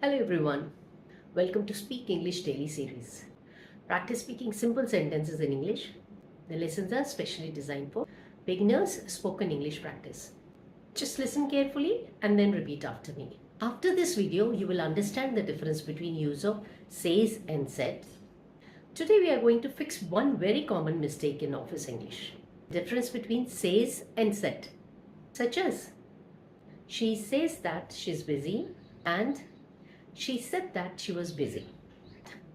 Hello everyone, welcome to Speak English Daily Series. Practice speaking simple sentences in English. The lessons are specially designed for beginners spoken English practice. Just listen carefully and then repeat after me. After this video, you will understand the difference between use of says and said. Today we are going to fix one very common mistake in office English. Difference between says and said. Such as, she says that she's busy and she said that she was busy.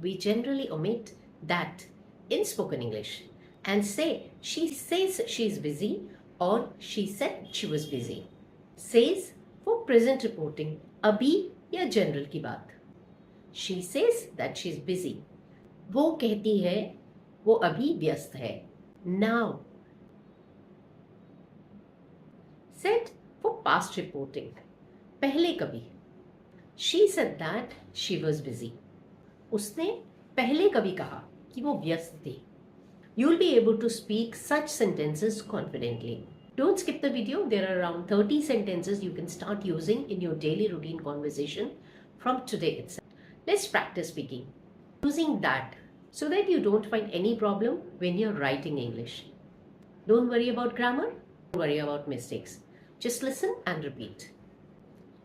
We generally omit that in spoken English and say she says she's busy or she said she was busy. Says for present reporting, अभी या general की बात. She says that she's busy. वो कहती है वो अभी व्यस्त है. Now. Said for past reporting, पहले कभी. She said that she was busy. उसने पहले कभी कहा कि वो व्यस्त थी. You will be able to speak such sentences confidently. Don't skip the video. There are around 30 sentences you can start using in your daily routine conversation from today itself. Let's practice speaking using that so that you don't find any problem when you're writing English. Don't worry about grammar. Don't worry about mistakes. Just listen and repeat.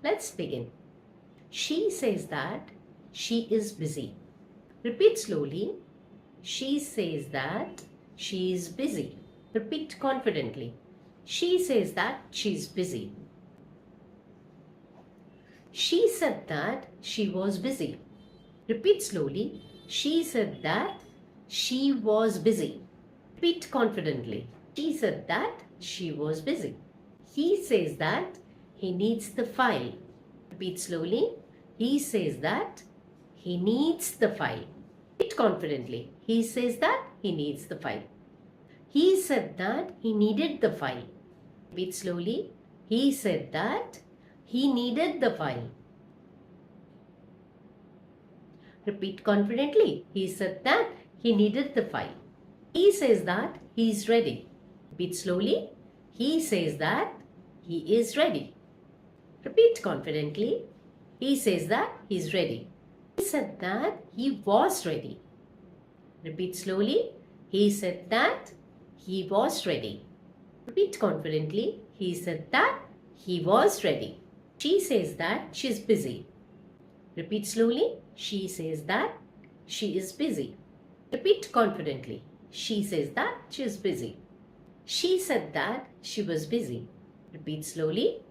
Let's begin. She says that she is busy. Repeat slowly. She says that she is busy. Repeat confidently. She says that she is busy. She said that she was busy. Repeat slowly. She said that she was busy. Repeat confidently. She said that she was busy. He says that he needs the file. Repeat slowly. He says that he needs the file. Repeat confidently. He says that he needs the file. He said that he needed the file. Repeat slowly. He said that he needed the file. Repeat confidently. He said that he needed the file. He says that he is ready. Repeat slowly. He says that he is ready. Repeat confidently. He says that he is ready. He said that he was ready. Repeat slowly. He said that he was ready. Repeat confidently. He said that he was ready. She says that she is busy. Repeat slowly. She says that she is busy. Repeat confidently. She says that she is busy. She said that she was busy. Repeat slowly.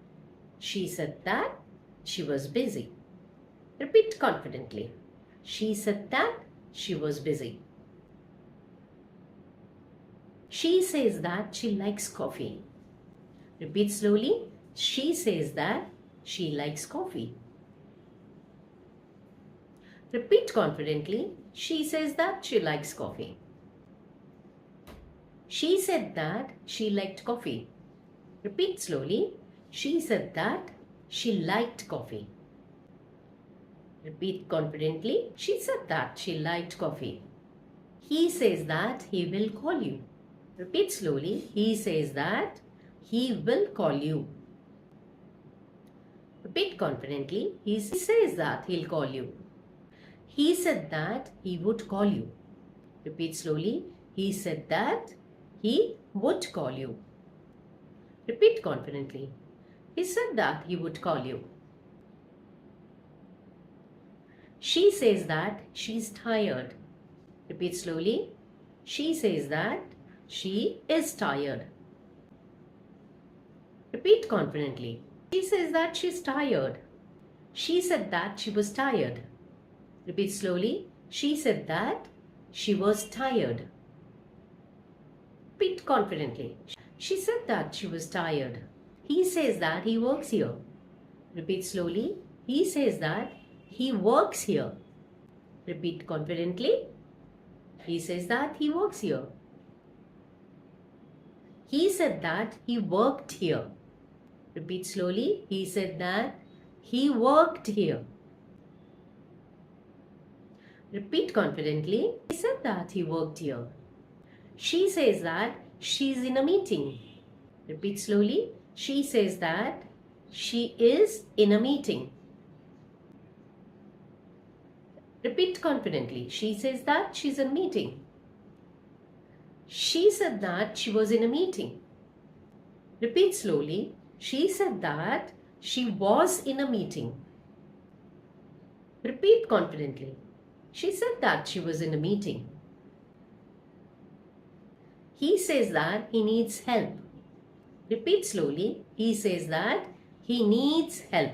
She said that she was busy. Repeat confidently. She said that she was busy. She says that she likes coffee. Repeat slowly. She says that she likes coffee. Repeat confidently. She says that she likes coffee. She said that she liked coffee. Repeat slowly. She said that she liked coffee. Repeat confidently. She said that she liked coffee. He says that he will call you. Repeat slowly. He says that he will call you. Repeat confidently. He says that he'll call you. He said that he would call you. Repeat slowly. He said that he would call you. Repeat confidently. He said that he would call you. She says that she is tired. Repeat slowly. She says that she is tired. Repeat confidently. She says that she is tired. She said that she was tired. Repeat slowly. She said that she was tired. Repeat confidently. She said that she was tired. He says that he works here. Repeat slowly. He says that he works here. Repeat confidently. He says that he works here. He said that he worked here. Repeat slowly. He said that he worked here. Repeat confidently. He said that he worked here. She says that she's in a meeting. Repeat slowly. She says that she is in a meeting. Repeat confidently. She says that she's in a meeting. She said that she was in a meeting. Repeat slowly. She said that she was in a meeting. Repeat confidently. She said that she was in a meeting. He says that he needs help. Repeat slowly. He says that he needs help.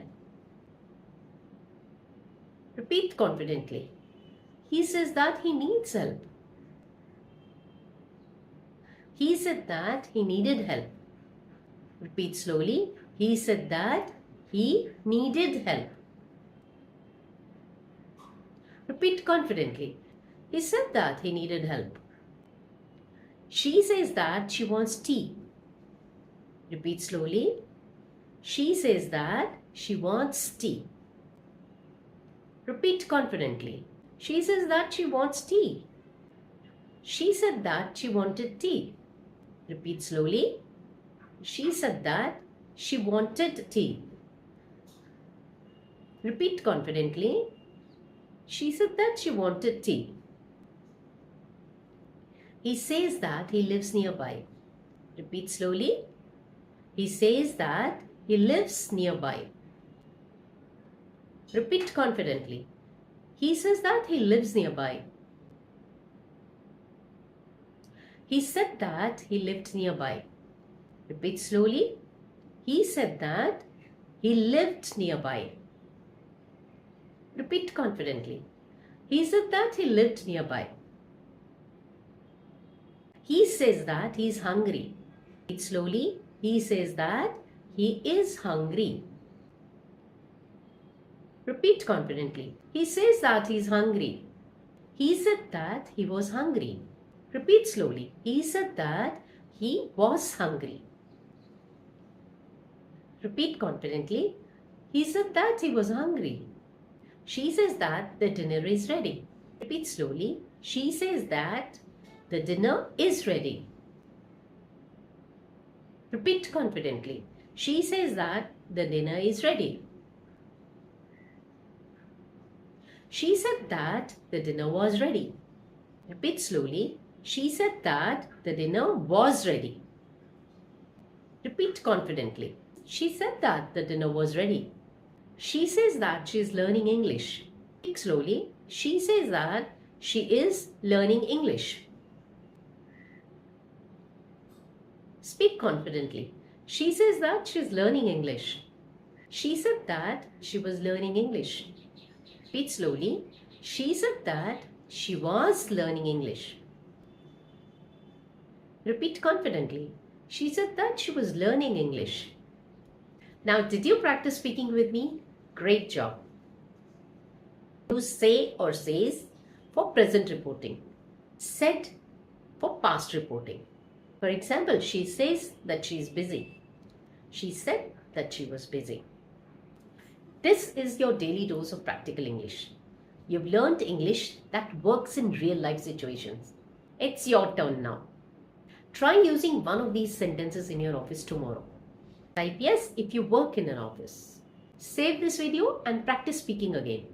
Repeat confidently. He says that he needs help. He said that he needed help. Repeat slowly. He said that he needed help. Repeat confidently. He said that he needed help. She says that she wants tea. Repeat slowly. She says that she wants tea. Repeat confidently. She says that she wants tea. She said that she wanted tea. Repeat slowly. She said that she wanted tea. Repeat confidently. She said that she wanted tea. He says that he lives nearby. Repeat slowly. He says that he lives nearby. Repeat confidently. He says that he lives nearby. He said that he lived nearby. Repeat slowly. He said that he lived nearby. Repeat confidently. He said that he lived nearby. He says that he is hungry. Repeat slowly. He says that he is hungry. Repeat confidently. He says that he is hungry. He said that he was hungry. Repeat slowly. He said that he was hungry. Repeat confidently. He said that he was hungry. She says that the dinner is ready. Repeat slowly. She says that the dinner is ready. Repeat confidently. She says that the dinner is ready. She said that the dinner was ready. Repeat slowly. She said that the dinner was ready. Repeat confidently. She said that the dinner was ready. She says that she is learning English. Speak slowly. She says that she is learning English. Speak confidently. She says that she is learning English. She said that she was learning English. Repeat slowly. She said that she was learning English. Repeat confidently. She said that she was learning English. Now, did you practice speaking with me? Great job. Use say or says for present reporting. Said for past reporting. For example, she says that she is busy. She said that she was busy. This is your daily dose of practical English. You've learned English that works in real life situations. It's your turn now. Try using one of these sentences in your office tomorrow. Type yes if you work in an office. Save this video and practice speaking again.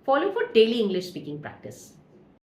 Follow for daily English speaking practice.